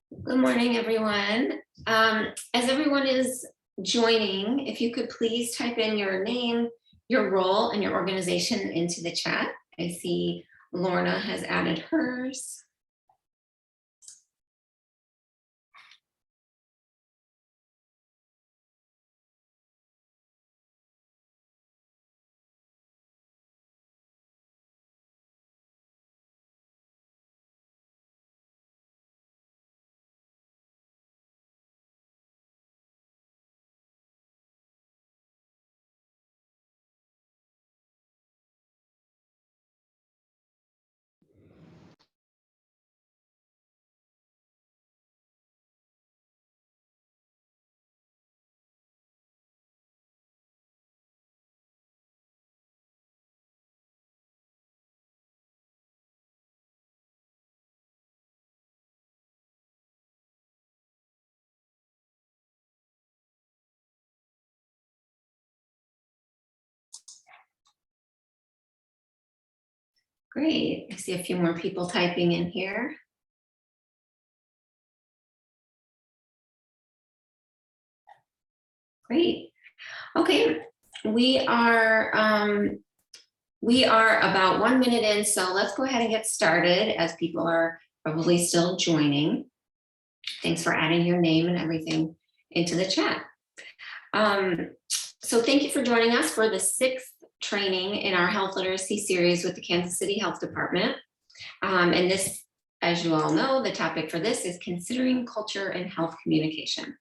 Good morning, everyone. As everyone is joining, if you could please type in your name, your role, and your organization into the chat. I see Lorna has added hers. Great. I see a few more people typing in here. Great. Okay, we are about 1 minute in, so let's go ahead and get started as people are probably still joining. Thanks for adding your name and everything into the chat. So thank you for joining us for the 6th training in our health literacy series with the Kansas City Health Department. And this, as you all know, the topic for this is considering culture and health communication.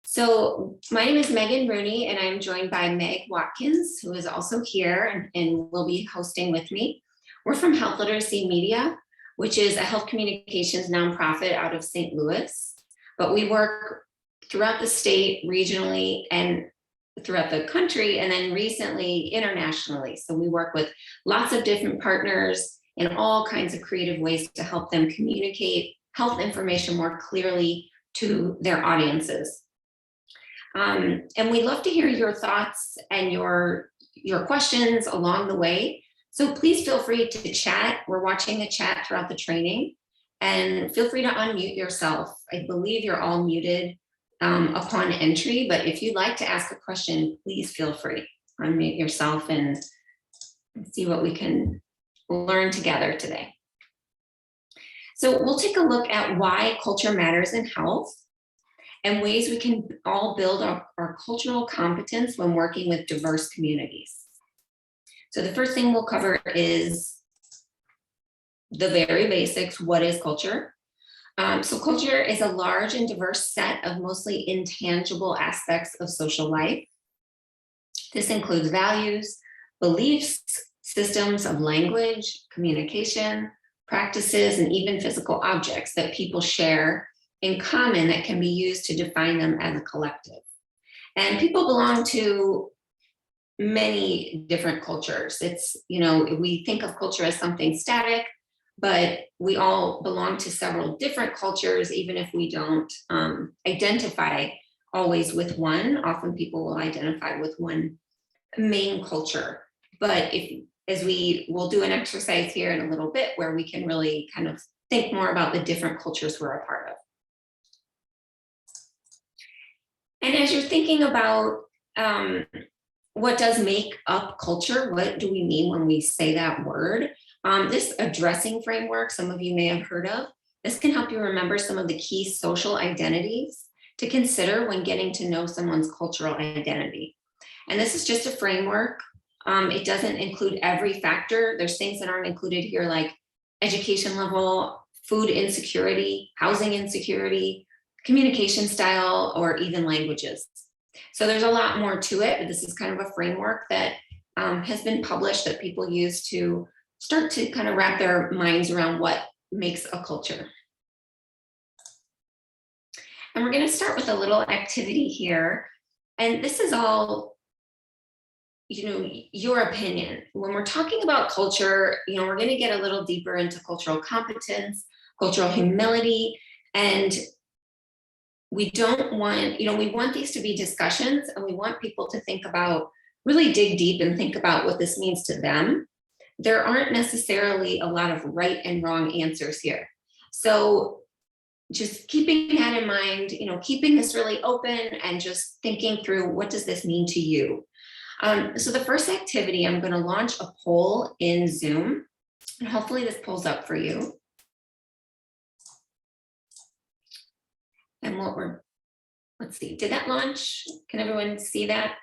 So my name is Megan Rooney, and I'm joined by Meg Watkins, who is also here and will be hosting with me. We're from Health Literacy Media, which is a health communications nonprofit out of St. Louis. But we work throughout the state, regionally, and throughout the country, and then recently internationally. So we work with lots of different partners in all kinds of creative ways to help them communicate health information more clearly to their audiences. And we'd love to hear your thoughts and your questions along the way. So please feel free to chat. We're watching the chat throughout the training, and feel free to unmute yourself. I believe you're all muted upon entry, but if you'd like to ask a question, please feel free. Unmute yourself and see what we can learn together today. So we'll take a look at why culture matters in health and ways we can all build our cultural competence when working with diverse communities. So the first thing we'll cover is the very basics. What is culture? So culture is a large and diverse set of mostly intangible aspects of social life. This includes values, beliefs, systems of language, communication, practices, and even physical objects that people share in common that can be used to define them as a collective. And people belong to many different cultures. It's, we think of culture as something static, but we all belong to several different cultures, even if we don't identify always with one. Often people will identify with one main culture. But as we will do an exercise here in a little bit where we can really kind of think more about the different cultures we're a part of. And as you're thinking about what does make up culture, what do we mean when we say that word? This addressing framework, some of you may have heard of, this can help you remember some of the key social identities to consider when getting to know someone's cultural identity. And this is just a framework. It doesn't include every factor. There's things that aren't included here, like education level, food insecurity, housing insecurity, communication style, or even languages. So there's a lot more to it, but this is kind of a framework that has been published that people use to start to kind of wrap their minds around what makes a culture. And we're going to start with a little activity here. And this is all, your opinion. When we're talking about culture, we're going to get a little deeper into cultural competence, cultural humility, and we don't want, we want these to be discussions, and we want people to think about, really dig deep and think about what this means to them. there aren't necessarily a lot of right and wrong answers here. So just keeping that in mind, keeping this really open and just thinking through, what does this mean to you? So the first activity, I'm going to launch a poll in Zoom, and hopefully this pulls up for you. And let's see, did that launch? Can everyone see that?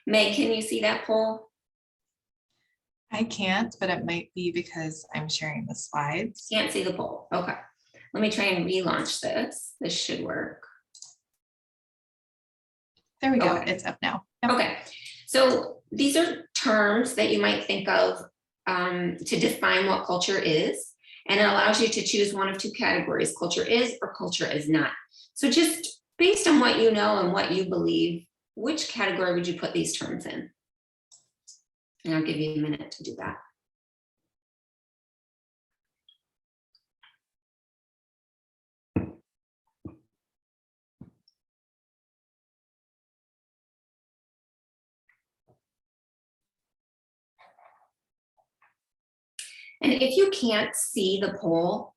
Meg, can you see that poll? I can't, but it might be because I'm sharing the slides. Can't see the poll. Okay. Let me try and relaunch this. This should work. There we go. Okay. It's up now. Yep. Okay. So these are terms that you might think of to define what culture is. And it allows you to choose one of two categories: culture is or culture is not. So just based on what you know and what you believe, which category would you put these terms in? And I'll give you a minute to do that. And if you can't see the poll,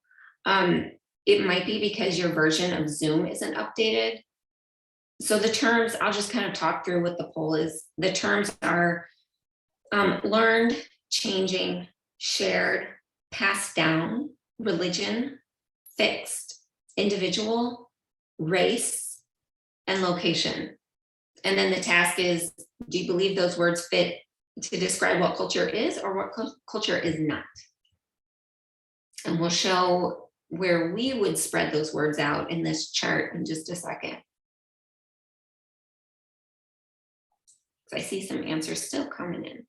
it might be because your version of Zoom isn't updated. So the terms, I'll just kind of talk through what the poll is. The terms are learned, changing, shared, passed down, religion, fixed, individual, race, and location. And then the task is, do you believe those words fit to describe what culture is or what culture is not? And we'll show where we would spread those words out in this chart in just a second. So I see some answers still coming in.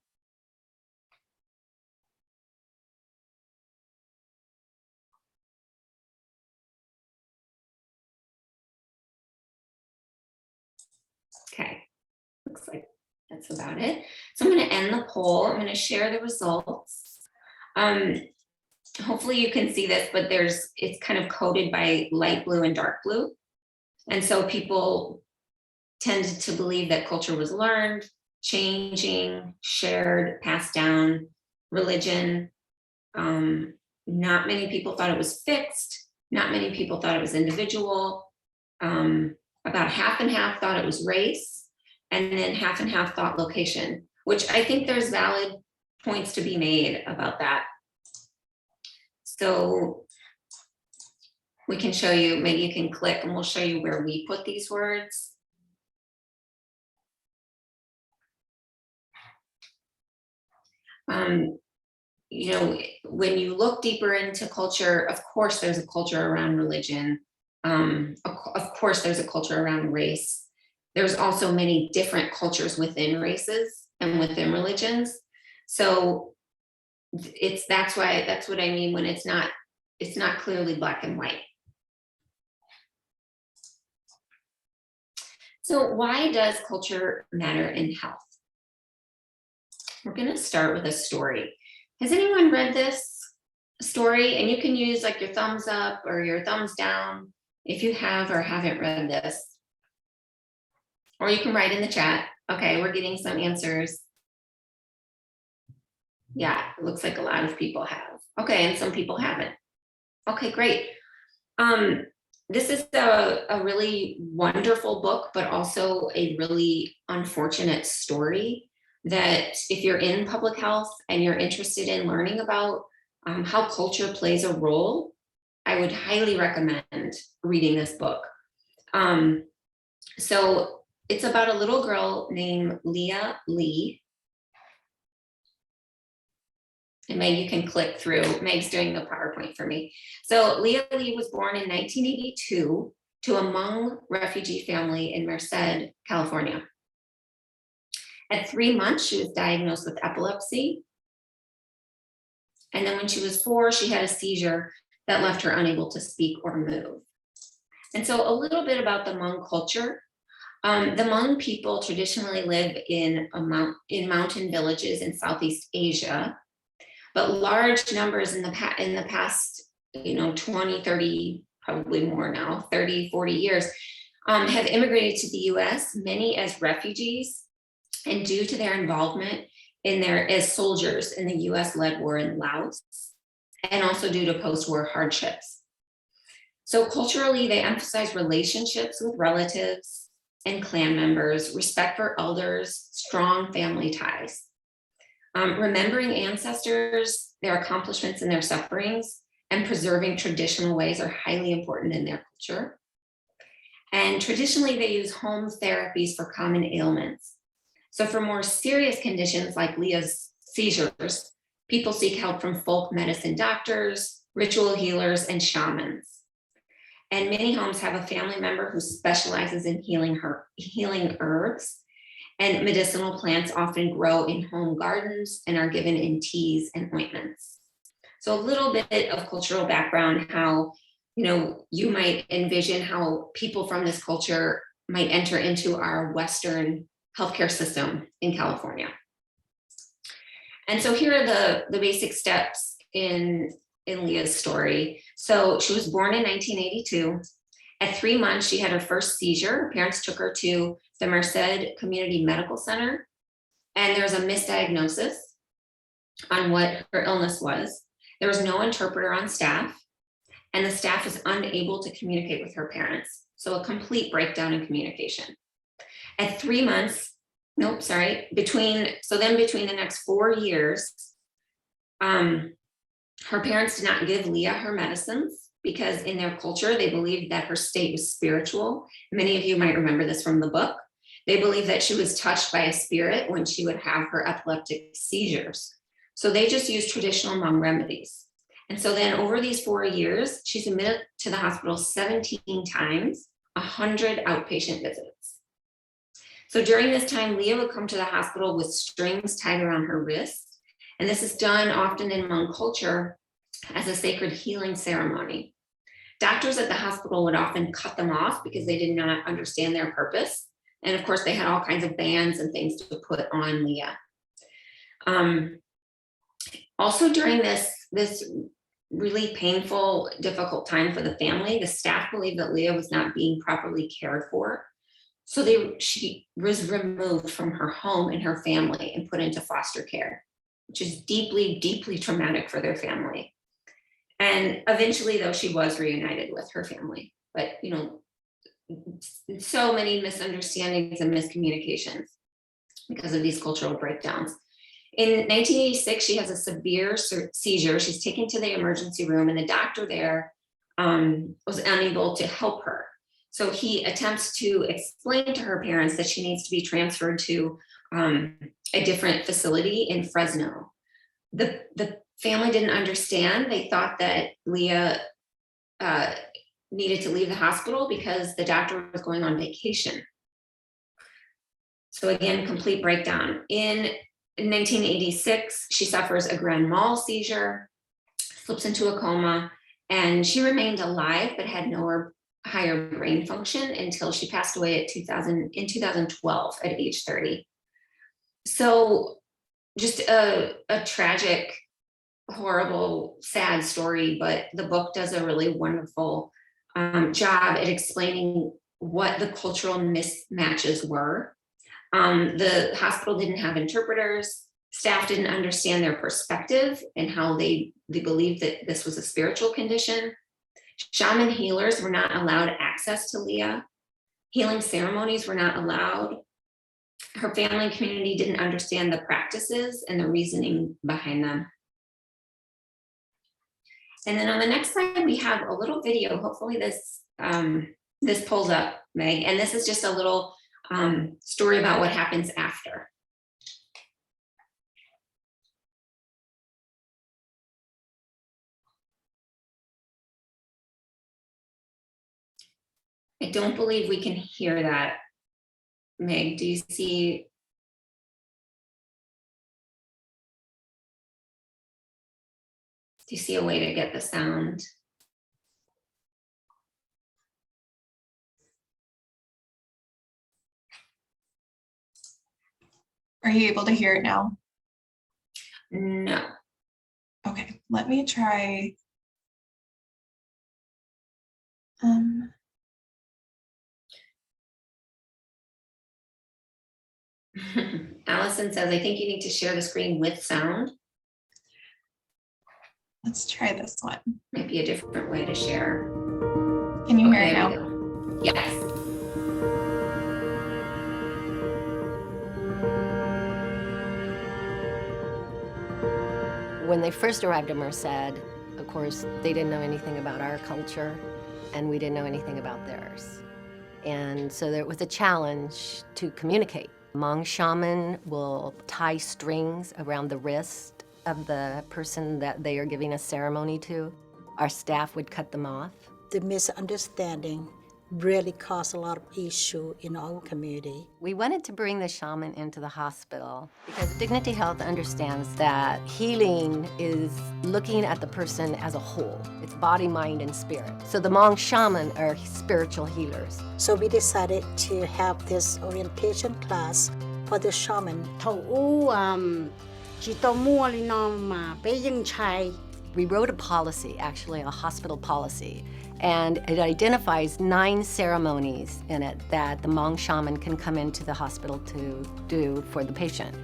Okay, looks like that's about it. So I'm going to end the poll. I'm going to share the results. Hopefully you can see this, but it's kind of coded by light blue and dark blue. And so people tend to believe that culture was learned, changing, shared, passed down, religion. Not many people thought it was fixed. Not many people thought it was individual. About half and half thought it was race, and then half and half thought location, which I think there's valid points to be made about that. So we can show you, maybe you can click and we'll show you where we put these words. When you look deeper into culture, of course, there's a culture around religion. Of course, there's a culture around race. There's also many different cultures within races and within religions. So that's what I mean when it's not clearly black and white. So why does culture matter in health? We're going to start with a story. Has anyone read this story? And you can use like your thumbs up or your thumbs down if you have or haven't read this. Or you can write in the chat. Okay, we're getting some answers. Yeah, it looks like a lot of people have. Okay, and some people haven't. Okay, great. This is a really wonderful book, but also a really unfortunate story that if you're in public health and you're interested in learning about how culture plays a role, I would highly recommend reading this book. So it's about a little girl named Leah Lee. And Meg, you can click through. Meg's doing the PowerPoint for me. So Leah Lee was born in 1982 to a Hmong refugee family in Merced, California. At 3 months, she was diagnosed with epilepsy. And then when she was 4, she had a seizure that left her unable to speak or move. And so a little bit about the Hmong culture. The Hmong people traditionally live in mountain villages in Southeast Asia, but large numbers in the past, 20, 30, probably more now, 30, 40 years, have immigrated to the US, many as refugees. and due to their involvement in their as soldiers in the US-led war in Laos, and also due to post-war hardships. So culturally, they emphasize relationships with relatives and clan members, respect for elders, strong family ties. Remembering ancestors, their accomplishments and their sufferings, and preserving traditional ways are highly important in their culture. And traditionally, they use home therapies for common ailments. So for more serious conditions like Leah's seizures, people seek help from folk medicine doctors, ritual healers, and shamans. And many homes have a family member who specializes in healing herbs, and medicinal plants often grow in home gardens and are given in teas and ointments. So a little bit of cultural background, how you might envision how people from this culture might enter into our Western healthcare system in California. And so here are the basic steps in Leah's story. So she was born in 1982. At 3 months, she had her first seizure. Her parents took her to the Merced Community Medical Center, and there was a misdiagnosis on what her illness was. There was no interpreter on staff, and the staff was unable to communicate with her parents. So a complete breakdown in communication. At 3 months, between the next 4 years, her parents did not give Leah her medicines because in their culture, they believed that her state was spiritual. Many of you might remember this from the book. They believed that she was touched by a spirit when she would have her epileptic seizures. So they just used traditional home remedies. And so then over these 4 years, she's admitted to the hospital 17 times, 100 outpatient visits. So during this time, Leah would come to the hospital with strings tied around her wrist. And this is done often in Hmong culture as a sacred healing ceremony. Doctors at the hospital would often cut them off because they did not understand their purpose. And of course, they had all kinds of bands and things to put on Leah. Also during this really painful, difficult time for the family, the staff believed that Leah was not being properly cared for. So she was removed from her home and her family and put into foster care, which is deeply, deeply traumatic for their family. And eventually, though, she was reunited with her family. But, so many misunderstandings and miscommunications because of these cultural breakdowns. In 1986, she has a severe seizure. She's taken to the emergency room, and the doctor there was unable to help her. So he attempts to explain to her parents that she needs to be transferred to a different facility in Fresno. The family didn't understand. They thought that Leah needed to leave the hospital because the doctor was going on vacation. So again, complete breakdown. In 1986, she suffers a grand mal seizure, slips into a coma, and she remained alive but had no higher brain function until she passed away in 2012 at age 30. So just a tragic, horrible, sad story, but the book does a really wonderful job at explaining what the cultural mismatches were. The hospital didn't have interpreters. Staff didn't understand their perspective and how they believed that this was a spiritual condition. Shaman healers were not allowed access to Leah. Healing ceremonies were not allowed. Her family and community didn't understand the practices and the reasoning behind them. And then on the next slide, we have a little video. Hopefully this pulls up, Meg. And this is just a little story about what happens after. I don't believe we can hear that. Meg, do you see? Do you see a way to get the sound? Are you able to hear it now? No. Okay, let me try. Allison says, I think you need to share the screen with sound. Let's try this one. Might be a different way to share. Can you hear Okay, it there we now? go. Yes. When they first arrived at Merced, of course, they didn't know anything about our culture, and we didn't know anything about theirs. And so there was a challenge to communicate. Hmong shaman will tie strings around the wrist of the person that they are giving a ceremony to. Our staff would cut them off. The misunderstanding really caused a lot of issue in our community. We wanted to bring the shaman into the hospital because Dignity Health understands that healing is looking at the person as a whole. It's body, mind, and spirit. So the Hmong shaman are spiritual healers. So we decided to have this orientation class for the shaman. We wrote a policy, actually a hospital policy, and it identifies 9 ceremonies in it that the Hmong shaman can come into the hospital to do for the patient.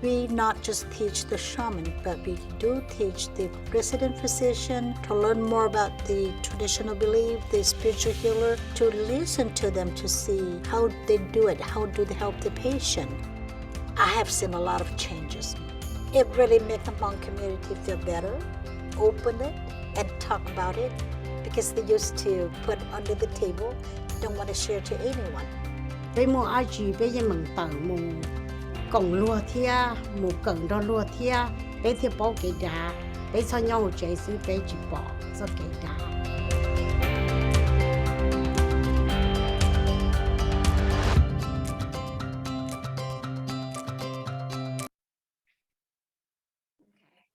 We not just teach the shaman, but we do teach the resident physician to learn more about the traditional belief, the spiritual healer, to listen to them to see how they do it, how do they help the patient. I have seen a lot of changes. It really makes the Hmong community feel better, open it, and talk about it, because they used to put under the table, don't want to share to anyone. Cộng lúa thia, mù cần đó lúa thia, bé thia bao cái đá, bé cho nhau một trái sứ bé chỉ bỏ cho cái đá.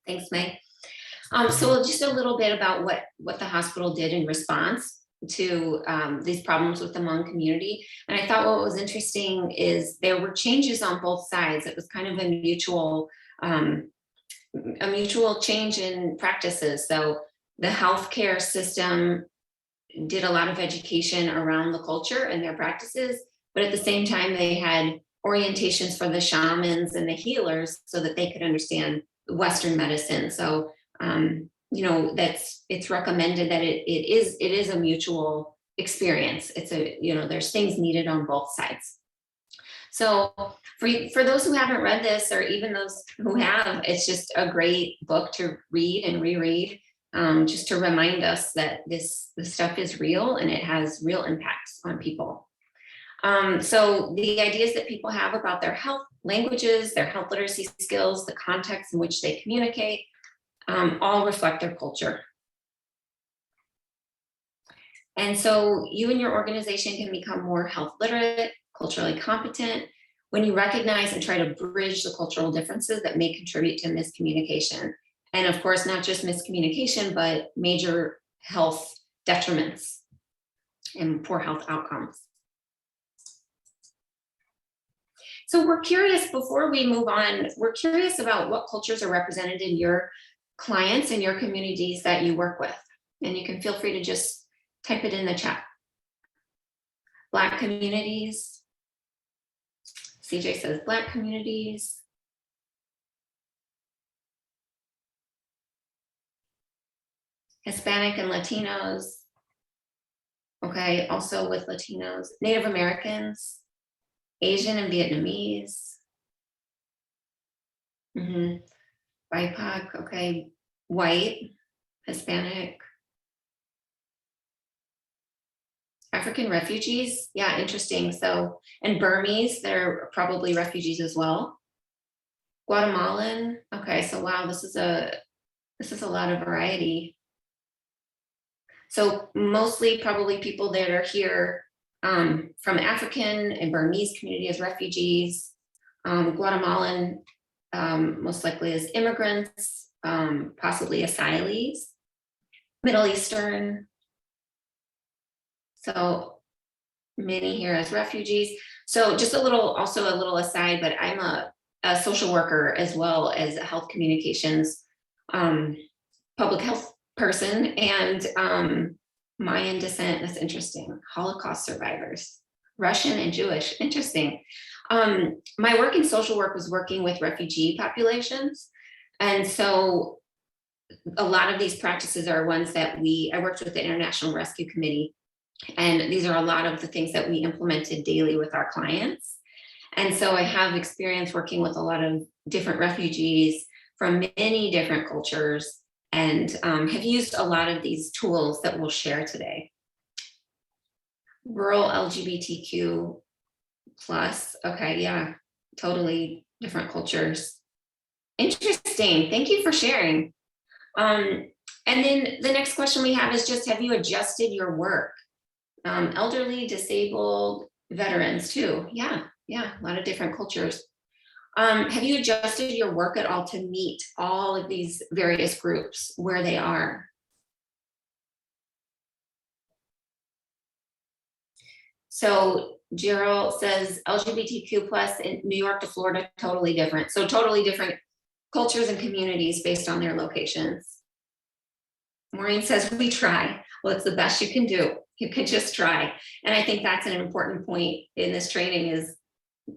Thanks, Meg. So just a little bit about what the hospital did in response to these problems with the Hmong community. And I thought what was interesting is there were changes on both sides. It was kind of a mutual change in practices. So the healthcare system did a lot of education around the culture and their practices, but at the same time, they had orientations for the shamans and the healers so that they could understand Western medicine. So it's recommended that it is a mutual experience. It's there's things needed on both sides. So for those who haven't read this, or even those who have, it's just a great book to read and reread, just to remind us that this stuff is real and it has real impacts on people. So the ideas that people have about their health languages, their health literacy skills, the context in which they communicate, all reflect their culture. And so you and your organization can become more health literate, culturally competent, when you recognize and try to bridge the cultural differences that may contribute to miscommunication. And of course, not just miscommunication, but major health detriments and poor health outcomes. So we're curious, before we move on, we're curious about what cultures are represented in your clients and your communities that you work with. And you can feel free to just type it in the chat. Black communities. CJ says Black communities. Hispanic and Latinos. Okay, also with Latinos. Native Americans. Asian and Vietnamese. BIPOC, okay, white, Hispanic, African refugees, yeah, interesting. So, and Burmese, they're probably refugees as well. Guatemalan, okay, so wow, this is a lot of variety. So mostly probably people that are here from African and Burmese community as refugees, Guatemalan, most likely as immigrants, possibly asylees, Middle Eastern. So many here as refugees. So just a little aside, but I'm a social worker as well as a health communications public health person, and Mayan descent. That's interesting. Holocaust survivors, Russian and Jewish. Interesting. My work in social work was working with refugee populations. And so a lot of these practices are ones that I worked with the International Rescue Committee. And these are a lot of the things that we implemented daily with our clients. And so I have experience working with a lot of different refugees from many different cultures, and have used a lot of these tools that we'll share today. Rural LGBTQ plus, okay, yeah, totally different cultures. Interesting, thank you for sharing. And then the next question we have is just, have you adjusted your work? Elderly, disabled, veterans too, yeah, a lot of different cultures. Have you adjusted your work at all to meet all of these various groups where they are? So Gerald says LGBTQ plus in New York to Florida, totally different. So totally different cultures and communities based on their locations. Maureen says, we try. Well, it's the best you can do. You can just try. And I think that's an important point in this training is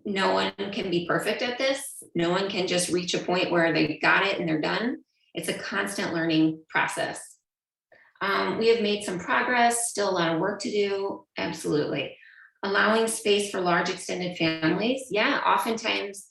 no one can be perfect at this. No one can just reach a point where they got it and they're done. It's a constant learning process. We have made some progress, still a lot of work to do. Absolutely. Allowing space for large extended families. Yeah, oftentimes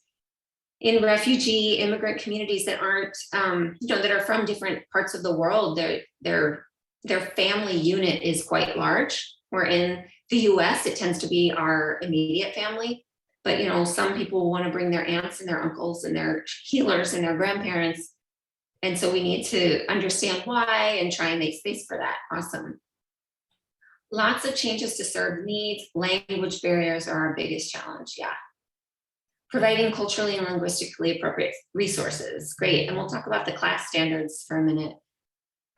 in refugee immigrant communities that aren't, that are from different parts of the world, their family unit is quite large. Where in the US, it tends to be our immediate family. But some people want to bring their aunts and their uncles and their healers and their grandparents. And so we need to understand why and try and make space for that. Awesome. Lots of changes to serve needs. Language barriers are our biggest challenge. Yeah. Providing culturally and linguistically appropriate resources. Great. And we'll talk about the CLAS standards for a minute.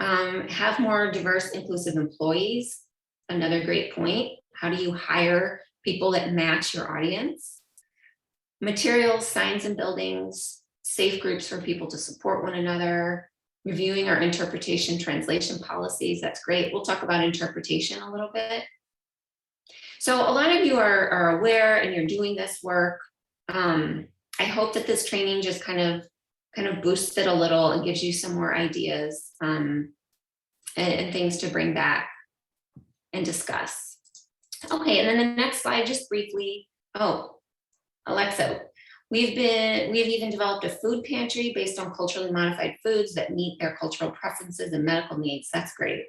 Have more diverse, inclusive employees. Another great point. How do you hire people that match your audience? Materials, signs and buildings, safe groups for people to support one another, reviewing our interpretation translation policies. That's great. We'll talk about interpretation a little bit. So a lot of you are aware and you're doing this work. I hope that this training just kind of boosts it a little and gives you some more ideas and things to bring back and discuss. Okay, and then the next slide, just briefly. Oh, Alexa, we've even developed a food pantry based on culturally modified foods that meet their cultural preferences and medical needs. That's great.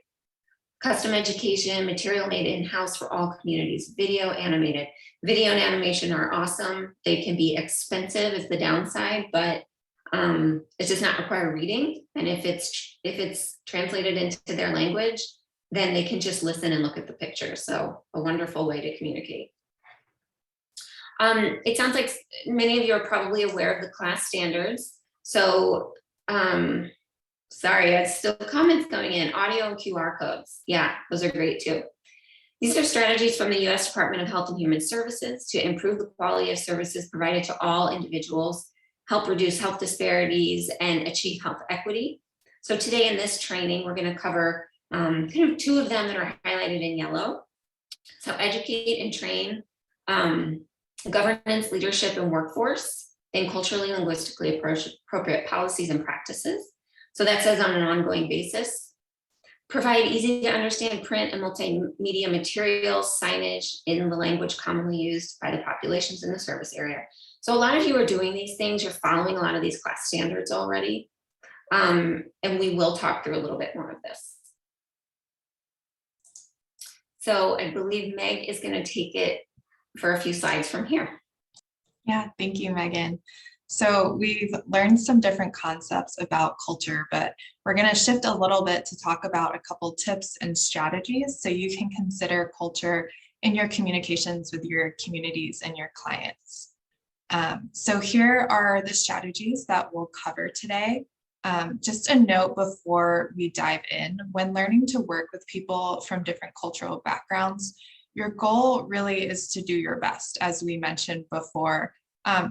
Custom education, material made in-house for all communities, video animated. Video and animation are awesome. They can be expensive is the downside, but it does not require reading. And if it's translated into their language, then they can just listen and look at the picture. So a wonderful way to communicate. It sounds like many of you are probably aware of the CLAS standards. So sorry, I still comments coming in, audio and QR codes. Yeah, those are great too. These are strategies from the US Department of Health and Human Services to improve the quality of services provided to all individuals, help reduce health disparities, and achieve health equity. So today in this training, we're going to cover kind of two of them that are highlighted in yellow. So educate and train, governance, leadership, and workforce, and culturally linguistically appropriate policies and practices. So that says on an ongoing basis. Provide easy to understand print and multimedia materials, signage in the language commonly used by the populations in the service area. So a lot of you are doing these things, you're following a lot of these CLAS standards already. And we will talk through a little bit more of this. So I believe Meg is going to take it for a few slides from here. Yeah, thank you, Megan. So we've learned some different concepts about culture, but we're going to shift a little bit to talk about a couple tips and strategies so you can consider culture in your communications with your communities and your clients. So here are the strategies that we'll cover today. Just a note before we dive in, when learning to work with people from different cultural backgrounds, your goal really is to do your best, as we mentioned before,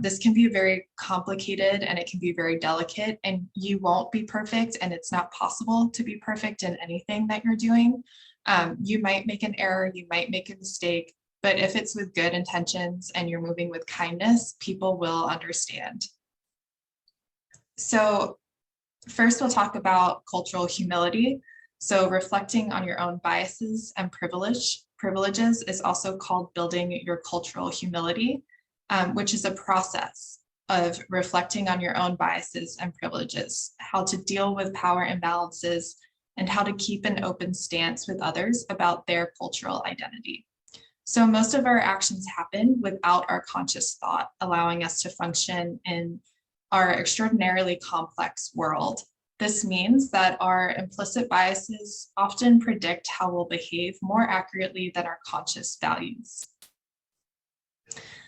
This can be very complicated and it can be very delicate, and you won't be perfect, and it's not possible to be perfect in anything that you're doing. You might make an error, you might make a mistake, but if it's with good intentions and you're moving with kindness, people will understand. So first, we'll talk about cultural humility. So reflecting on your own biases and privileges is also called building your cultural humility, which is a process of reflecting on your own biases and privileges, how to deal with power imbalances, and how to keep an open stance with others about their cultural identity. So most of our actions happen without our conscious thought, allowing us to function in our extraordinarily complex world. This means that our implicit biases often predict how we'll behave more accurately than our conscious values.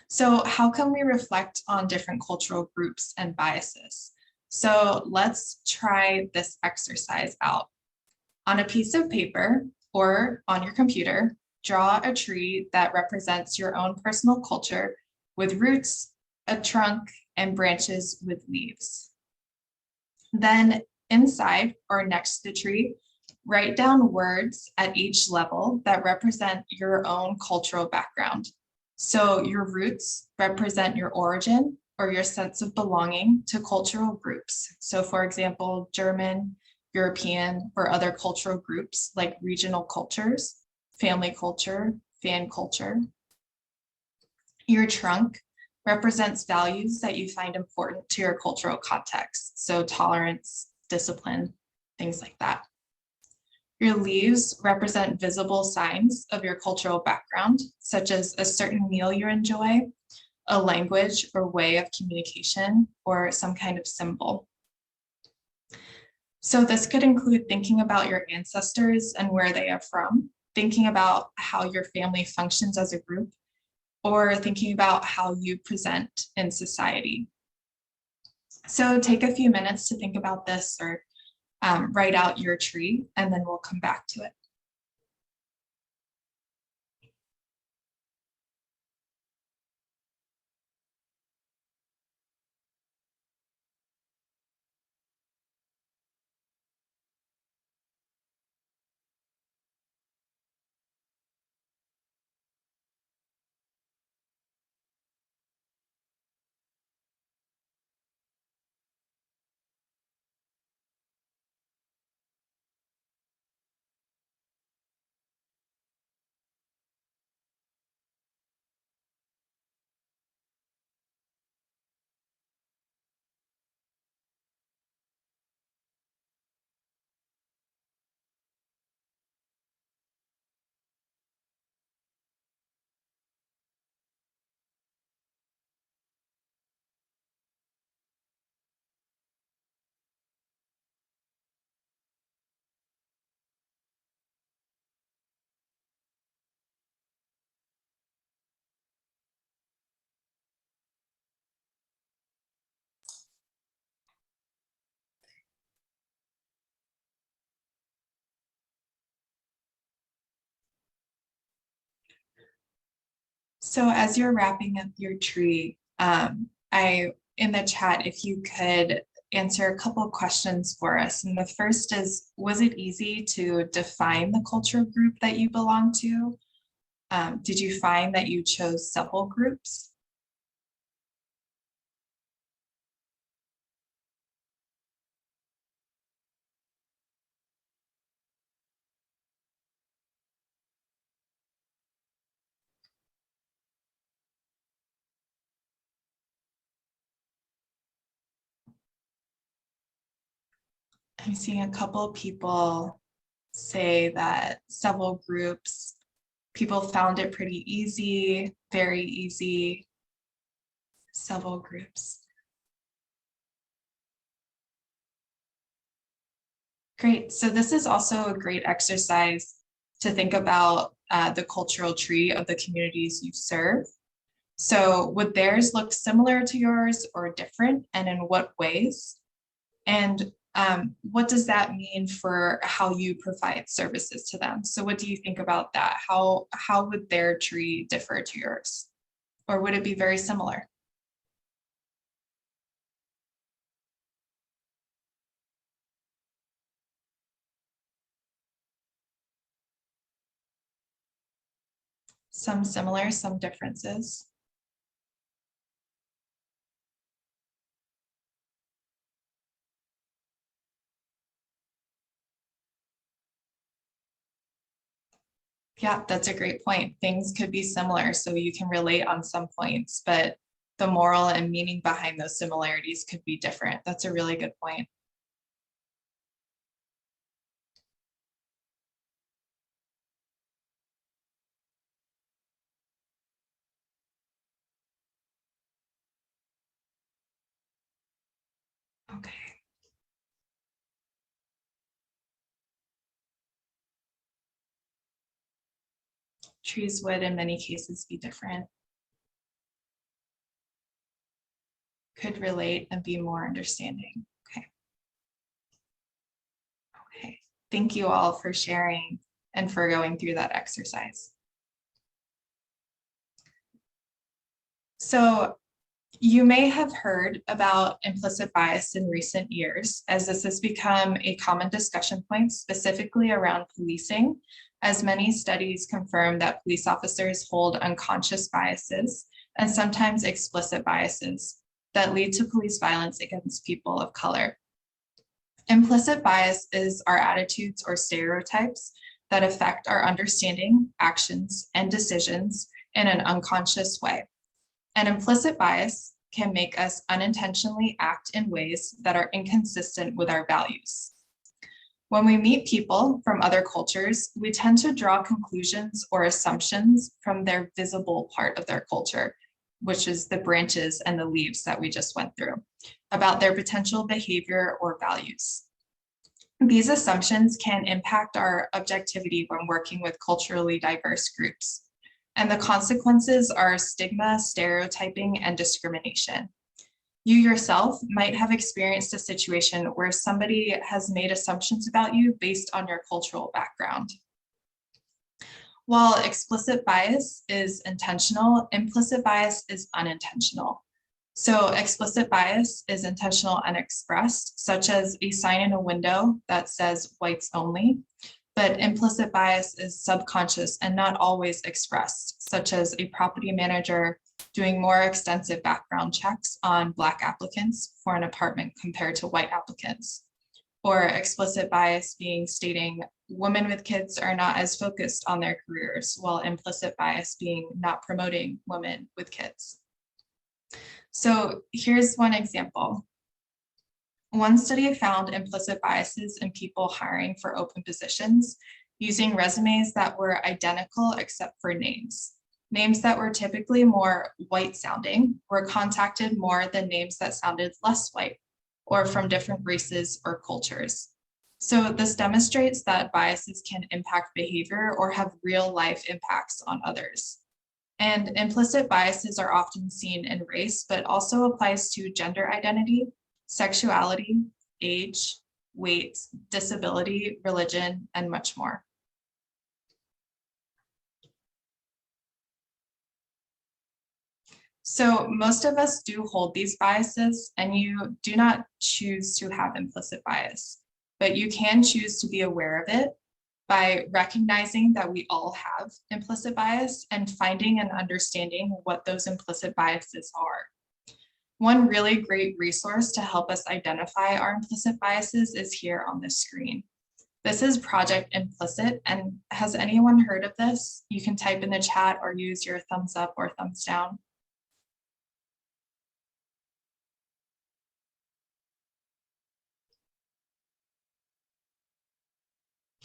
So how can we reflect on different cultural groups and biases? So let's try this exercise out. On a piece of paper or on your computer, draw a tree that represents your own personal culture with roots, a trunk, and branches with leaves. Then inside or next to the tree, write down words at each level that represent your own cultural background. So your roots represent your origin or your sense of belonging to cultural groups. So for example, German, European, or other cultural groups like regional cultures, family culture, fan culture. Your trunk represents values that you find important to your cultural context. So tolerance, discipline, things like that. Your leaves represent visible signs of your cultural background, such as a certain meal you enjoy, a language or way of communication, or some kind of symbol. So this could include thinking about your ancestors and where they are from, thinking about how your family functions as a group, or thinking about how you present in society. So take a few minutes to think about this, or write out your tree, and then we'll come back to it. So as you're wrapping up your tree, in the chat, if you could answer a couple of questions for us. And the first is, was it easy to define the cultural group that you belong to? Did you find that you chose several groups? I'm seeing a couple of people say that several groups, people found it pretty easy, very easy, several groups. Great. So this is also a great exercise to think about the cultural tree of the communities you serve. So would theirs look similar to yours or different, and in what ways? And what does that mean for how you provide services to them? So what do you think about that? How would their tree differ to yours? Or would it be very similar? Some similar, some differences. Yeah, that's a great point. Things could be similar, so you can relate on some points, but the moral and meaning behind those similarities could be different. That's a really good point. Okay. Trees would in many cases be different. Could relate and be more understanding. Okay. Okay. Thank you all for sharing and for going through that exercise. So you may have heard about implicit bias in recent years, as this has become a common discussion point specifically around policing, as many studies confirm that police officers hold unconscious biases and sometimes explicit biases that lead to police violence against people of color. Implicit bias is our attitudes or stereotypes that affect our understanding, actions, and decisions in an unconscious way. An implicit bias can make us unintentionally act in ways that are inconsistent with our values. When we meet people from other cultures, we tend to draw conclusions or assumptions from their visible part of their culture, which is the branches and the leaves that we just went through, about their potential behavior or values. These assumptions can impact our objectivity when working with culturally diverse groups. And the consequences are stigma, stereotyping, and discrimination. You yourself might have experienced a situation where somebody has made assumptions about you based on your cultural background. While explicit bias is intentional, implicit bias is unintentional. So explicit bias is intentional and expressed, such as a sign in a window that says whites only. But implicit bias is subconscious and not always expressed, such as a property manager doing more extensive background checks on Black applicants for an apartment compared to white applicants. Or explicit bias being stating women with kids are not as focused on their careers, while implicit bias being not promoting women with kids. So here's one example. One study found implicit biases in people hiring for open positions using resumes that were identical except for names. Names that were typically more white sounding were contacted more than names that sounded less white or from different races or cultures. So this demonstrates that biases can impact behavior or have real life impacts on others. And implicit biases are often seen in race, but also applies to gender identity, sexuality, age, weight, disability, religion, and much more. So most of us do hold these biases, and you do not choose to have implicit bias, but you can choose to be aware of it by recognizing that we all have implicit bias and finding and understanding what those implicit biases are. One really great resource to help us identify our implicit biases is here on the screen. This is Project Implicit, and has anyone heard of this? You can type in the chat or use your thumbs up or thumbs down.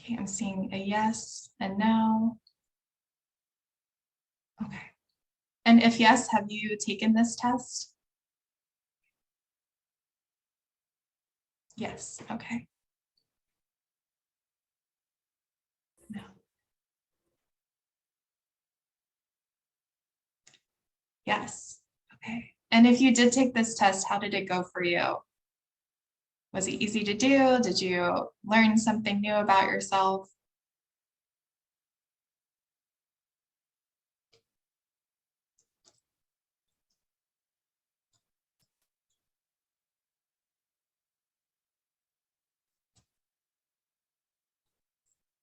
Okay, I'm seeing a yes and no. Okay. And if yes, have you taken this test? Yes, okay. No. Yes, okay. And if you did take this test, how did it go for you? Was it easy to do? Did you learn something new about yourself?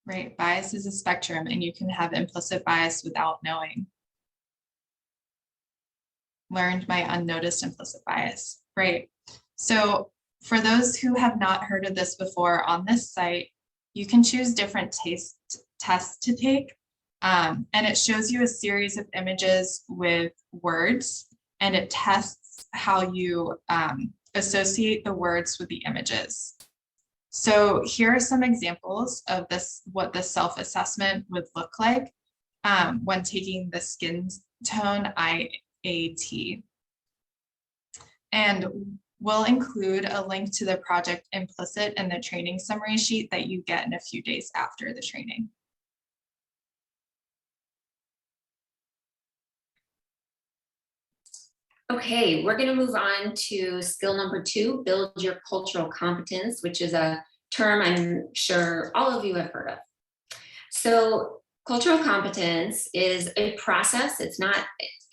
Right, bias is a spectrum and you can have implicit bias without knowing. Learned my unnoticed implicit bias. Right. So for those who have not heard of this before, on this site, you can choose different tests to take. And it shows you a series of images with words, and it tests how you associate the words with the images. So here are some examples of this, what the self-assessment would look like when taking the skin tone IAT. And we'll include a link to the project implicit in the training summary sheet that you get in a few days after the training. Okay, we're going to move on to skill number 2, build your cultural competence, which is a term I'm sure all of you have heard of. So cultural competence is a process. It's not,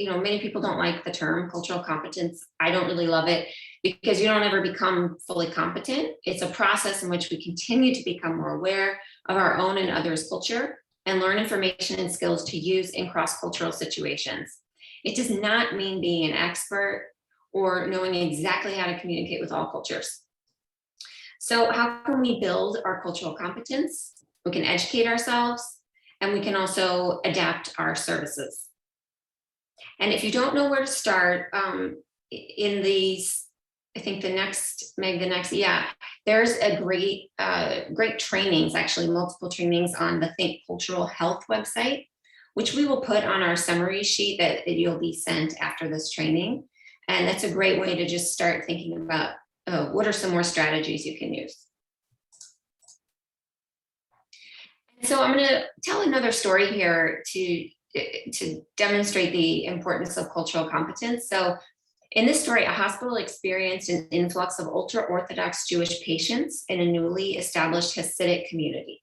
many people don't like the term cultural competence. I don't really love it because you don't ever become fully competent. It's a process in which we continue to become more aware of our own and others' culture and learn information and skills to use in cross-cultural situations. It does not mean being an expert or knowing exactly how to communicate with all cultures. So how can we build our cultural competence? We can educate ourselves, and we can also adapt our services. And if you don't know where to start, in these, I think there's a great trainings, actually multiple trainings on the Think Cultural Health website, which we will put on our summary sheet that you'll be sent after this training. And that's a great way to just start thinking about what are some more strategies you can use. So I'm going to tell another story here to demonstrate the importance of cultural competence. So in this story, a hospital experienced an influx of ultra-Orthodox Jewish patients in a newly established Hasidic community.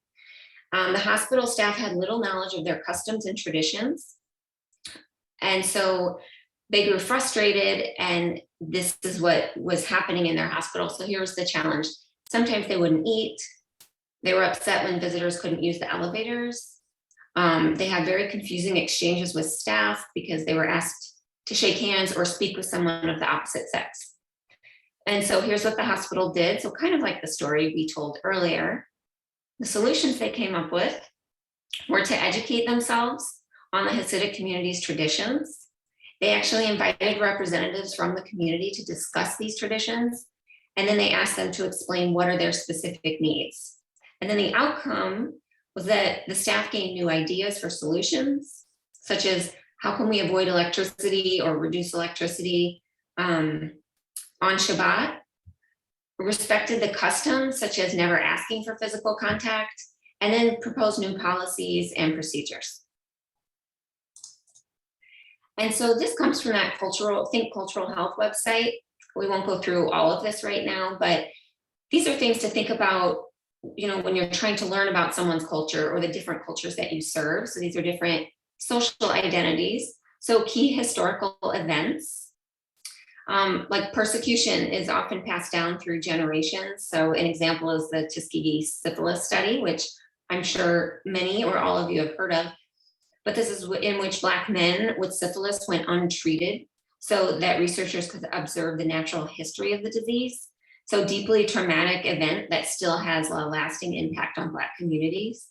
The hospital staff had little knowledge of their customs and traditions. And so they grew frustrated, and this is what was happening in their hospital. So here's the challenge. Sometimes they wouldn't eat. They were upset when visitors couldn't use the elevators. They had very confusing exchanges with staff because they were asked to shake hands or speak with someone of the opposite sex. And so here's what the hospital did. So kind of like the story we told earlier, the solutions they came up with were to educate themselves on the Hasidic community's traditions. They actually invited representatives from the community to discuss these traditions, and then they asked them to explain what are their specific needs. And then the outcome was that the staff gained new ideas for solutions, such as how can we avoid electricity or reduce electricity on Shabbat, respected the customs, such as never asking for physical contact, and then proposed new policies and procedures. And so this comes from that Think Cultural Health website. We won't go through all of this right now, but these are things to think about, when you're trying to learn about someone's culture or the different cultures that you serve. So these are different social identities. So key historical events, like persecution is often passed down through generations. So an example is the Tuskegee syphilis study, which I'm sure many or all of you have heard of. But this is in which Black men with syphilis went untreated so that researchers could observe the natural history of the disease. So deeply traumatic event that still has a lasting impact on Black communities.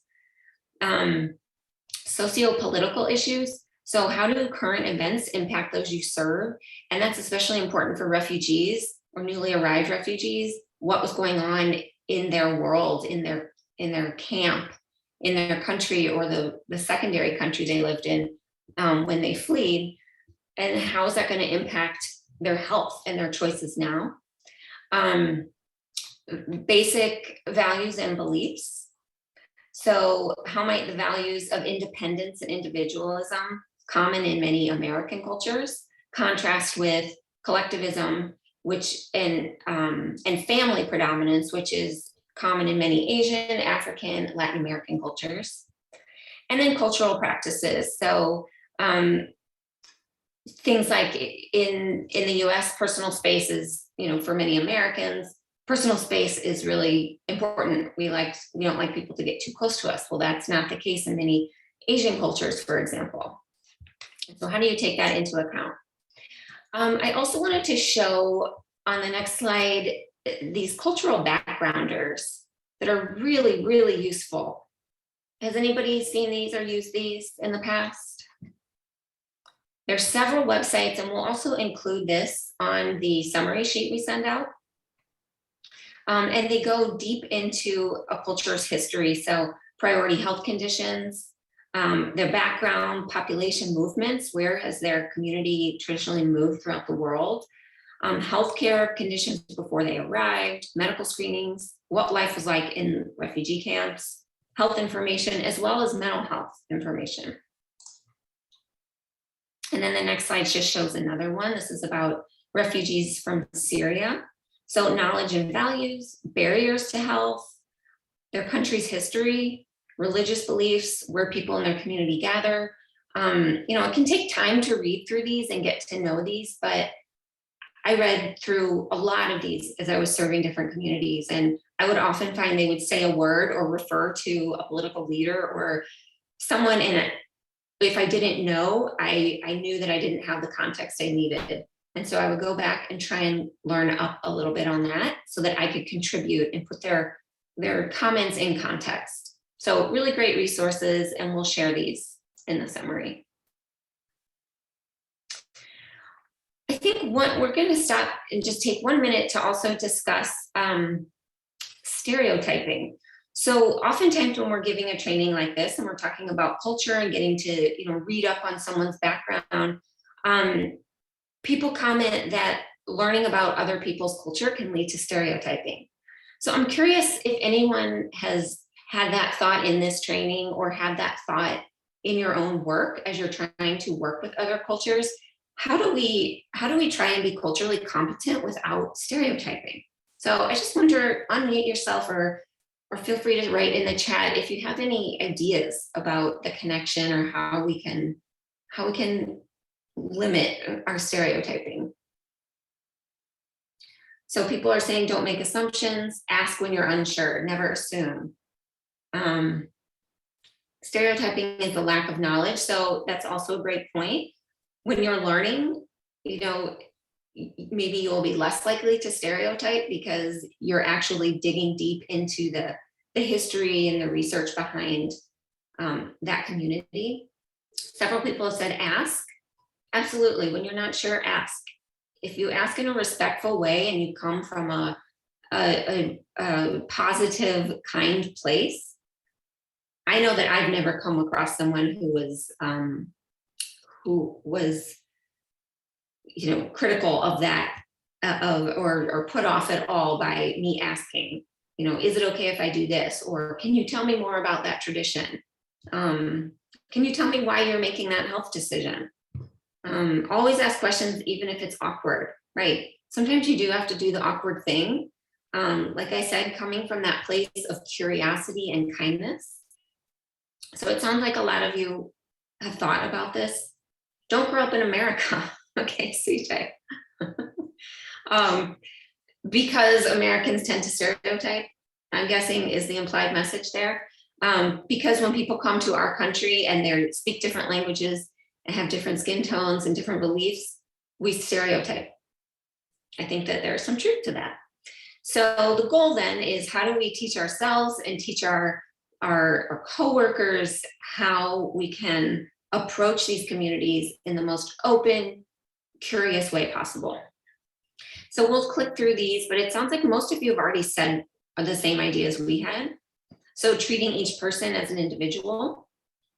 Socio-political issues. So how do current events impact those you serve? And that's especially important for refugees or newly arrived refugees. What was going on in their world, in their camp, in their country, or the secondary country they lived in when they fled, and how is that going to impact their health and their choices now? Basic values and beliefs. So how might the values of independence and individualism, common in many American cultures, contrast with collectivism, and family predominance, which is common in many Asian, African, Latin American cultures. And then cultural practices. So things like in the US, personal space is, for many Americans, personal space is really important. We don't like people to get too close to us. Well, that's not the case in many Asian cultures, for example. So how do you take that into account? I also wanted to show on the next slide these cultural backgrounders that are really, really useful. Has anybody seen these or used these in the past? There's several websites, and we'll also include this on the summary sheet we send out. And they go deep into a culture's history. So priority health conditions, their background, population movements, where has their community traditionally moved throughout the world, healthcare conditions before they arrived, medical screenings, what life was like in refugee camps, health information, as well as mental health information. And then the next slide just shows another one. This is about refugees from Syria. So knowledge and values, barriers to health, their country's history, religious beliefs, where people in their community gather. It can take time to read through these and get to know these, but I read through a lot of these as I was serving different communities, and I would often find they would say a word or refer to a political leader or someone in it. If I didn't know, I knew that I didn't have the context I needed. And so I would go back and try and learn up a little bit on that so that I could contribute and put their comments in context. So really great resources, and we'll share these in the summary. I think we're going to stop and just take 1 minute to also discuss stereotyping. So oftentimes when we're giving a training like this and we're talking about culture and getting to read up on someone's background, people comment that learning about other people's culture can lead to stereotyping. So I'm curious if anyone has had that thought in this training or had that thought in your own work as you're trying to work with other cultures. How do we try and be culturally competent without stereotyping? So I just wonder, unmute yourself or feel free to write in the chat if you have any ideas about the connection or how we can limit our stereotyping. So people are saying, don't make assumptions, ask when you're unsure, never assume. Stereotyping is the lack of knowledge. So that's also a great point. When you're learning, maybe you'll be less likely to stereotype because you're actually digging deep into the history and the research behind that community. Several people have said ask. Absolutely. When you're not sure, ask. If you ask in a respectful way and you come from a positive, kind place, I know that I've never come across someone who was critical of that or put off at all by me asking, is it okay if I do this? Or can you tell me more about that tradition? Can you tell me why you're making that health decision? Always ask questions, even if it's awkward, right? Sometimes you do have to do the awkward thing. Like I said, coming from that place of curiosity and kindness. So it sounds like a lot of you have thought about this. Don't grow up in America. Okay, CJ. Because Americans tend to stereotype, I'm guessing is the implied message there. Because when people come to our country and they speak different languages and have different skin tones and different beliefs, we stereotype. I think that there's some truth to that. So the goal then is, how do we teach ourselves and teach our coworkers how we can approach these communities in the most open, curious way possible? So we'll click through these, but it sounds like most of you have already said the same ideas we had. So treating each person as an individual,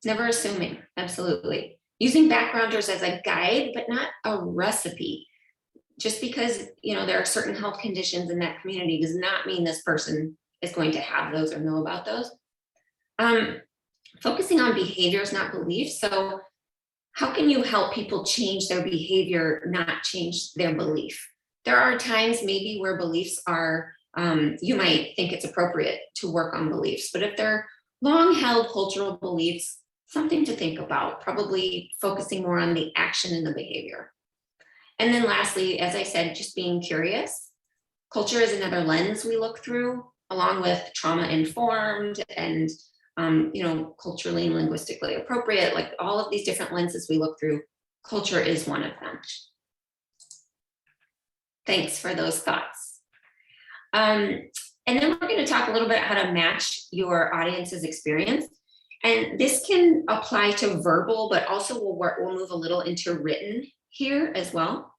never assuming, absolutely. Using backgrounders as a guide, but not a recipe. Just because there are certain health conditions in that community does not mean this person is going to have those or know about those. Focusing on behaviors, not beliefs. So how can you help people change their behavior, not change their belief? There are times maybe where beliefs are, you might think it's appropriate to work on beliefs, but if they're long-held cultural beliefs, something to think about, probably focusing more on the action and the behavior. And then lastly, as I said, just being curious. Culture is another lens we look through, along with trauma-informed and culturally and linguistically appropriate, like all of these different lenses we look through. Culture is one of them. Thanks for those thoughts. And then we're going to talk a little bit how to match your audience's experience. And this can apply to verbal, but also we'll move a little into written here as well,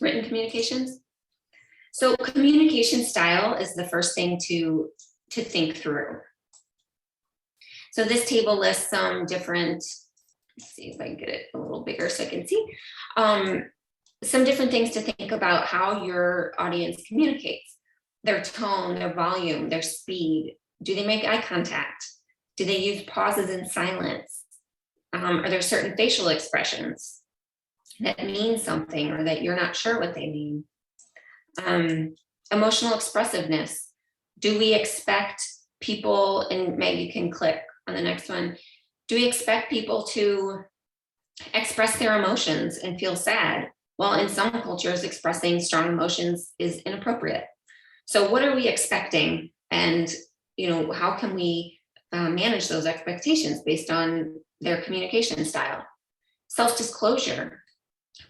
written communications. So communication style is the first thing to think through. So this table lists some different, let's see if I can get it a little bigger so I can see, some different things to think about how your audience communicates. Their tone, their volume, their speed. Do they make eye contact? Do they use pauses and silence? Are there certain facial expressions that mean something or that you're not sure what they mean? Emotional expressiveness. Do we expect people, and Meg, you can click on the next one. Do we expect people to express their emotions and feel sad? Well, in some cultures, expressing strong emotions is inappropriate. So what are we expecting? And, how can we manage those expectations based on their communication style? Self-disclosure.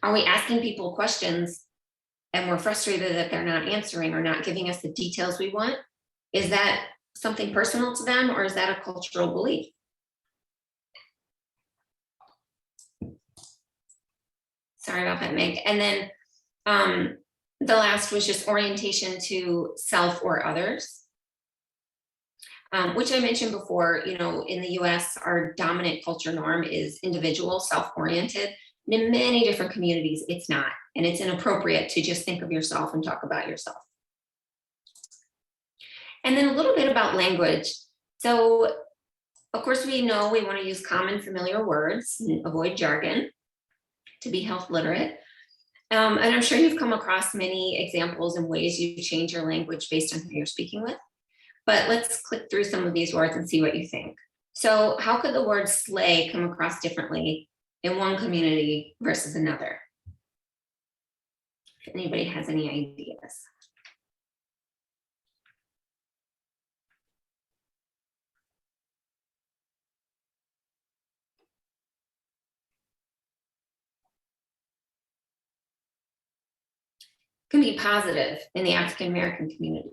Are we asking people questions and we're frustrated that they're not answering or not giving us the details we want? Is that something personal to them, or is that a cultural belief? Sorry about that, Meg. And then the last was just orientation to self or others, which I mentioned before. In the US, our dominant culture norm is individual, self-oriented. In many different communities, it's not, and it's inappropriate to just think of yourself and talk about yourself. And then a little bit about language. So, of course, we know we want to use common, familiar words and avoid jargon to be health literate. And I'm sure you've come across many examples and ways you change your language based on who you're speaking with. But let's click through some of these words and see what you think. So how could the word slay come across differently in one community versus another? If anybody has any ideas. Can be positive in the African American community,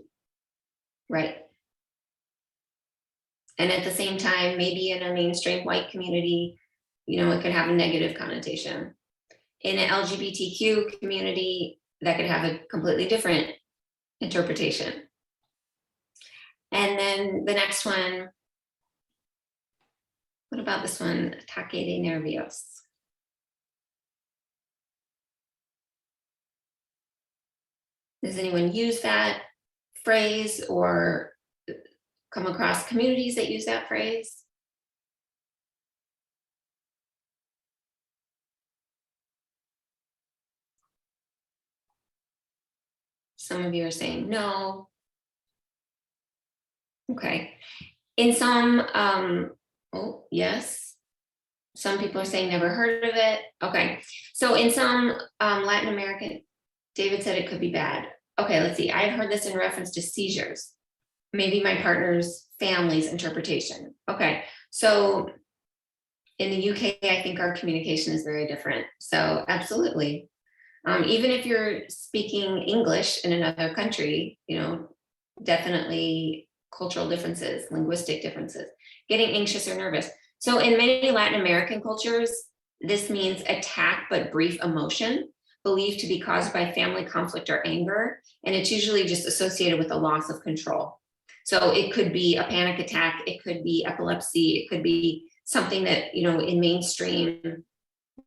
right? And at the same time, maybe in a mainstream white community, it could have a negative connotation. In an LGBTQ community, that could have a completely different interpretation. And then the next one, what about this one? Ataque de nervios. Does anyone use that phrase or come across communities that use that phrase? Some of you are saying no. Okay. In some, oh, yes. Some people are saying never heard of it. Okay. So in some Latin American, David said it could be bad. Okay, let's see. I've heard this in reference to seizures. Maybe my partner's family's interpretation. Okay, so in the UK, I think our communication is very different. So absolutely. Even if you're speaking English in another country, definitely cultural differences, linguistic differences, getting anxious or nervous. So in many Latin American cultures, this means attack but brief emotion, believed to be caused by family conflict or anger. And it's usually just associated with a loss of control. So it could be a panic attack, it could be epilepsy, it could be something that, in mainstream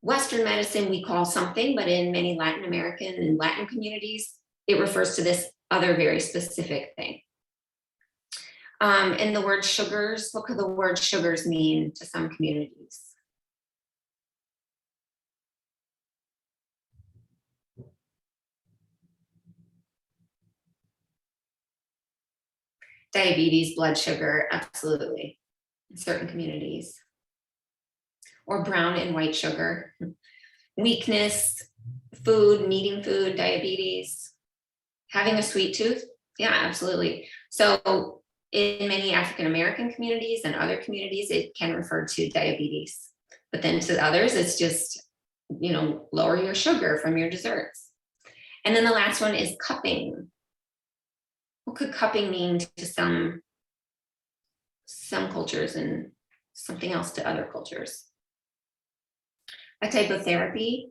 Western medicine, we call something, but in many Latin American and Latin communities, it refers to this other very specific thing. And the word sugars, what could the word sugars mean to some communities? Diabetes, blood sugar, absolutely, in certain communities. Or brown and white sugar. Weakness, food, needing food, diabetes, Having a sweet tooth? Yeah, absolutely. So in many African American communities and other communities, it can refer to diabetes. But then to others, it's just, lower your sugar from your desserts. And then the last one is cupping. What could cupping mean to some cultures and something else to other cultures? A type of therapy.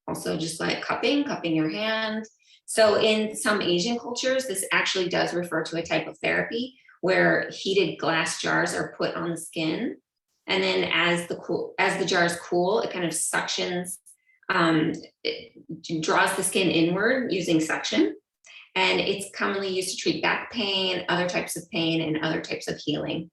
Also just like cupping your hand. So in some Asian cultures, this actually does refer to a type of therapy where heated glass jars are put on the skin. And then as the jars cool, it kind of suctions, it draws the skin inward using suction. And it's commonly used to treat back pain, other types of pain, and other types of healing.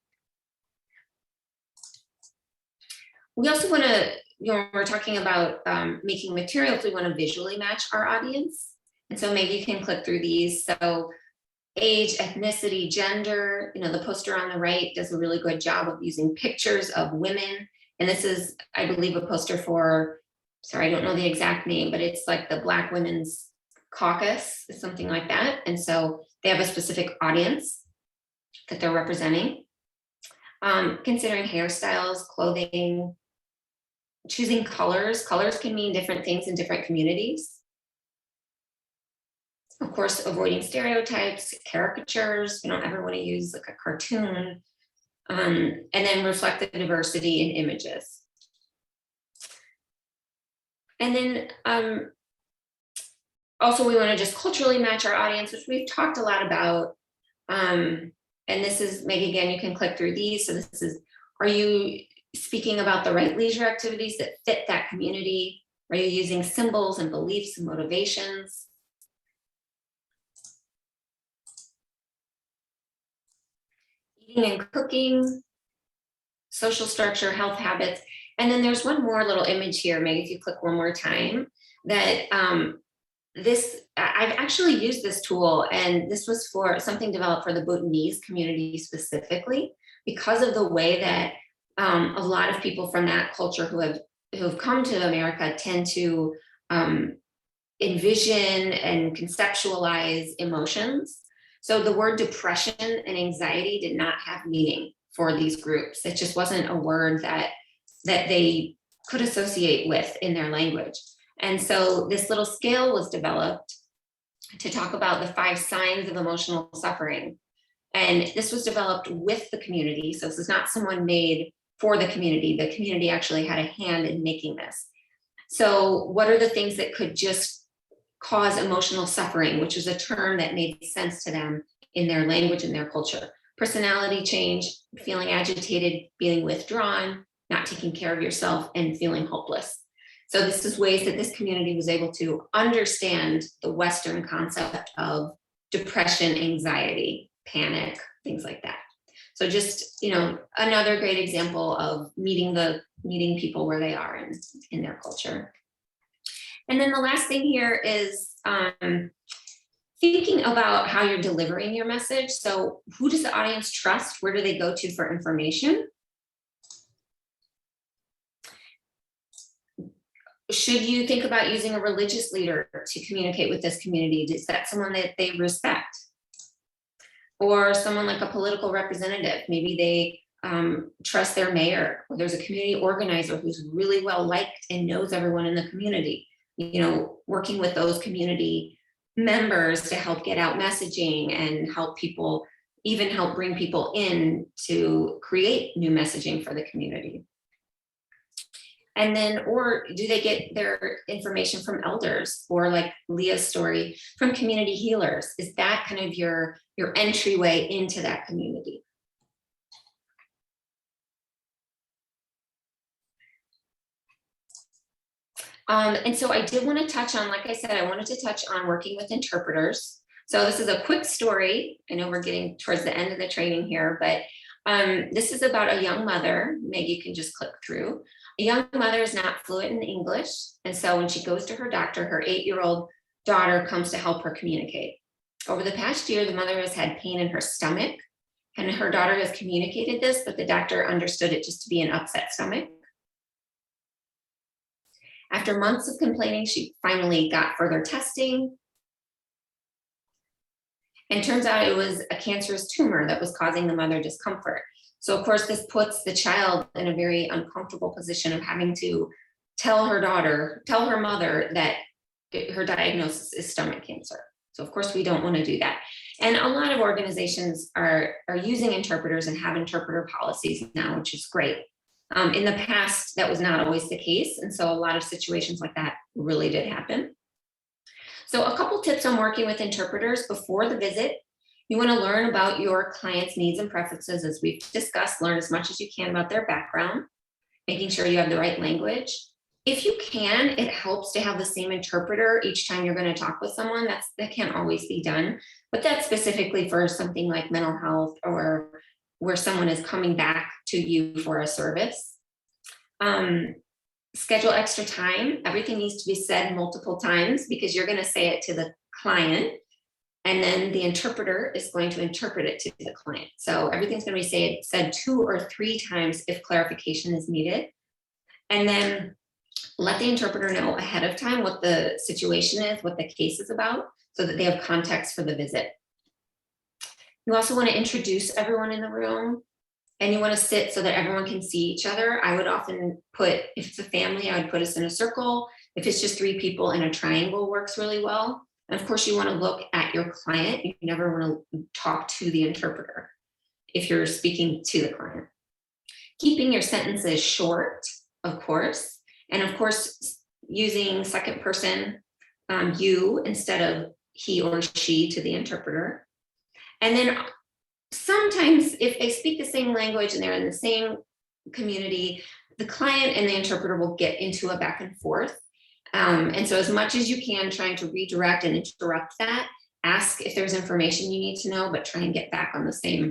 We also want to, when we're talking about making materials, we want to visually match our audience. And so maybe you can click through these. So age, ethnicity, gender, the poster on the right does a really good job of using pictures of women. And this is, I believe, a poster for, sorry, I don't know the exact name, but it's like the Black Women's Caucus, something like that. And so they have a specific audience that they're representing. Considering hairstyles, clothing, choosing colors. Colors can mean different things in different communities. Of course, avoiding stereotypes, caricatures. You don't ever want to use like a cartoon. And then reflect the diversity in images. And then also we want to just culturally match our audience, which we've talked a lot about. And this is, Meg, again, you can click through these. So this is, are you speaking about the right leisure activities that fit that community? Are you using symbols and beliefs and motivations? Eating and cooking, social structure, health habits. And then there's one more little image here, Meg, if you click one more time, that I've actually used this tool, and this was for something developed for the Bhutanese community specifically, because of the way that a lot of people from that culture who have come to America tend to envision and conceptualize emotions. So the word depression and anxiety did not have meaning for these groups. It just wasn't a word that they could associate with in their language. And so this little scale was developed to talk about the 5 signs of emotional suffering. And this was developed with the community. So this is not someone made for the community. The community actually had a hand in making this. So what are the things that could just cause emotional suffering, which is a term that made sense to them in their language and their culture? Personality change, feeling agitated, feeling withdrawn, not taking care of yourself, and feeling hopeless. So this is ways that this community was able to understand the Western concept of depression, anxiety, panic, things like that. So just, another great example of meeting people where they are in their culture. And then the last thing here is thinking about how you're delivering your message. So who does the audience trust? Where do they go to for information? Should you think about using a religious leader to communicate with this community? Is that someone that they respect? Or someone like a political representative? Maybe they trust their mayor, or there's a community organizer who's really well liked and knows everyone in the community. Working with those community members to help get out messaging and help bring people in to create new messaging for the community. And then, or do they get their information from elders, or like Leah's story, from community healers? Is that kind of your entryway into that community? And so I did want to touch on, like I said, I wanted to touch on working with interpreters. So this is a quick story. I know we're getting towards the end of the training here, but this is about a young mother. Meg, you can just click through. A young mother is not fluent in English. And so when she goes to her doctor, her 8-year-old daughter comes to help her communicate. Over the past year, the mother has had pain in her stomach, and her daughter has communicated this, but the doctor understood it just to be an upset stomach. After months of complaining, she finally got further testing. And turns out it was a cancerous tumor that was causing the mother discomfort. So of course, this puts the child in a very uncomfortable position of having to tell her mother that her diagnosis is stomach cancer. So of course, we don't want to do that. And a lot of organizations are using interpreters and have interpreter policies now, which is great. In the past, that was not always the case. And so a lot of situations like that really did happen. So a couple tips on working with interpreters before the visit. You want to learn about your client's needs and preferences, as we've discussed. Learn as much as you can about their background, making sure you have the right language. If you can, it helps to have the same interpreter each time you're going to talk with someone. That can't always be done, but that's specifically for something like mental health or where someone is coming back to you for a service. Schedule extra time. Everything needs to be said multiple times because you're going to say it to the client, and then the interpreter is going to interpret it to the client. So everything's going to be said 2 or 3 times if clarification is needed. And then let the interpreter know ahead of time what the situation is, what the case is about, so that they have context for the visit. You also want to introduce everyone in the room, and you want to sit so that everyone can see each other. I would often put, if it's a family, I would put us in a circle. If it's just 3 people, in a triangle works really well. And of course, you want to look at your client. You never want to talk to the interpreter if you're speaking to the client. Keeping your sentences short, of course, and of course, using second person you instead of he or she to the interpreter. And then sometimes if they speak the same language and they're in the same community, the client and the interpreter will get into a back and forth. And so as much as you can, trying to redirect and interrupt that, ask if there's information you need to know, but try and get back on the same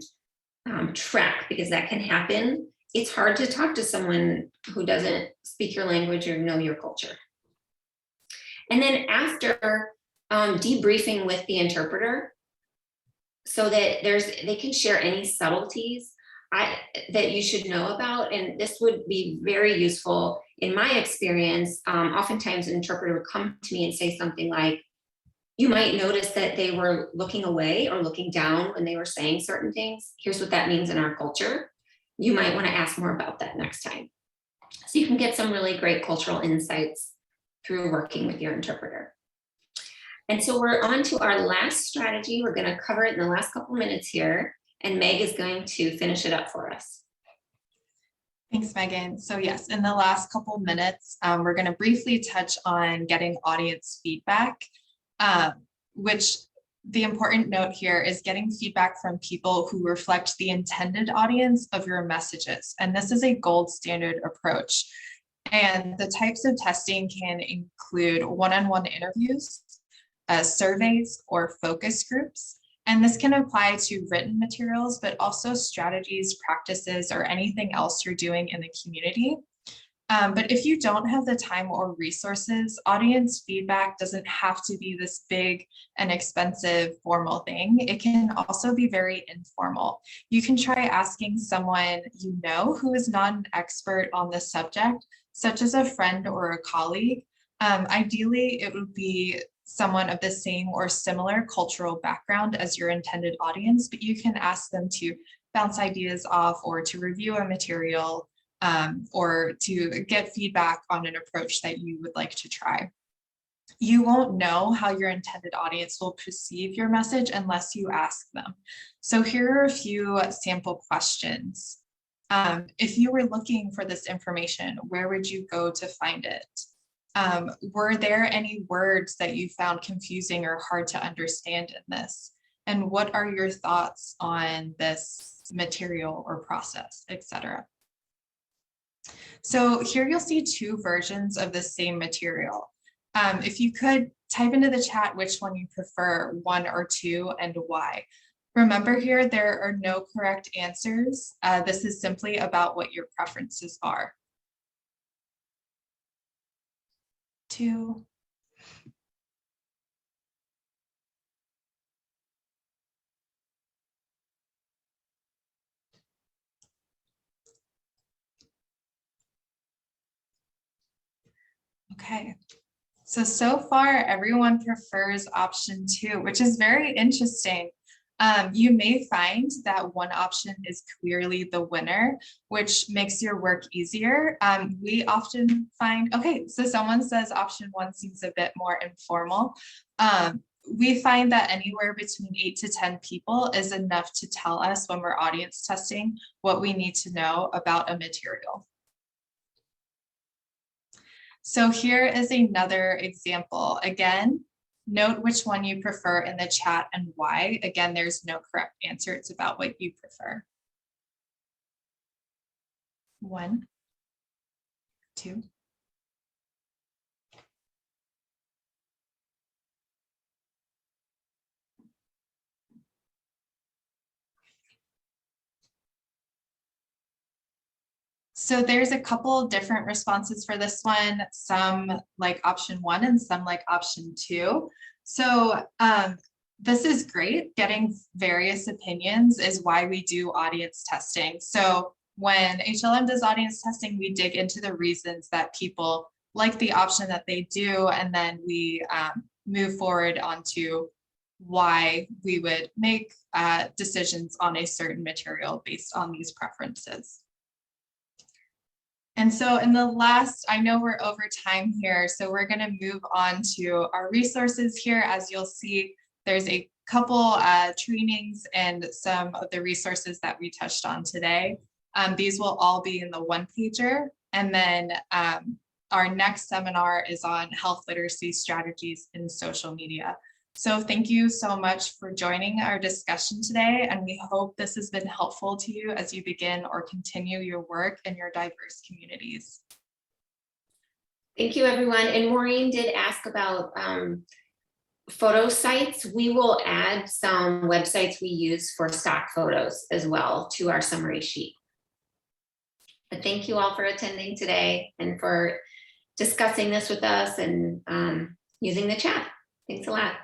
track, because that can happen. It's hard to talk to someone who doesn't speak your language or know your culture. And then after debriefing with the interpreter, so that they can share any subtleties that you should know about. And this would be very useful in my experience. Oftentimes an interpreter would come to me and say something like, you might notice that they were looking away or looking down when they were saying certain things. Here's what that means in our culture. You might want to ask more about that next time. So you can get some really great cultural insights through working with your interpreter. And so we're on to our last strategy. We're going to cover it in the last couple minutes here, and Meg is going to finish it up for us. Thanks, Megan. So yes, in the last couple minutes, we're going to briefly touch on getting audience feedback, which the important note here is getting feedback from people who reflect the intended audience of your messages. And this is a gold standard approach. And the types of testing can include one-on-one interviews, surveys, or focus groups. And this can apply to written materials, but also strategies, practices, or anything else you're doing in the community. But if you don't have the time or resources, audience feedback doesn't have to be this big and expensive formal thing. It can also be very informal. You can try asking someone you know who is not an expert on the subject, such as a friend or a colleague. Ideally, it would be someone of the same or similar cultural background as your intended audience, but you can ask them to bounce ideas off or to review a material or to get feedback on an approach that you would like to try. You won't know how your intended audience will perceive your message unless you ask them. So here are a few sample questions. If you were looking for this information, where would you go to find it? Were there any words that you found confusing or hard to understand in this? And what are your thoughts on this material or process, etc.? So here you'll see 2 versions of the same material. If you could type into the chat which one you prefer, 1 or 2, and why. Remember here, there are no correct answers. This is simply about what your preferences are. 2. Okay. So far, everyone prefers option 2, which is very interesting. You may find that one option is clearly the winner, which makes your work easier. We often find, okay, so someone says option 1 seems a bit more informal. We find that anywhere between 8 to 10 people is enough to tell us when we're audience testing what we need to know about a material. So here is another example. Again, note which one you prefer in the chat and why. Again, there's no correct answer. It's about what you prefer. 1, 2. So there's a couple different responses for this one, some like option 1 and some like option 2. So this is great. Getting various opinions is why we do audience testing. So when HLM does audience testing, we dig into the reasons that people like the option that they do, and then we move forward onto why we would make decisions on a certain material based on these preferences. And so in the last, I know we're over time here, so we're going to move on to our resources here. As you'll see, there's a couple trainings and some of the resources that we touched on today. These will all be in the one-pager. And then our next seminar is on health literacy strategies in social media. So thank you so much for joining our discussion today, and we hope this has been helpful to you as you begin or continue your work in your diverse communities. Thank you, everyone. And Maureen did ask about photo sites. We will add some websites we use for stock photos as well to our summary sheet. But thank you all for attending today and for discussing this with us and using the chat. Thanks a lot.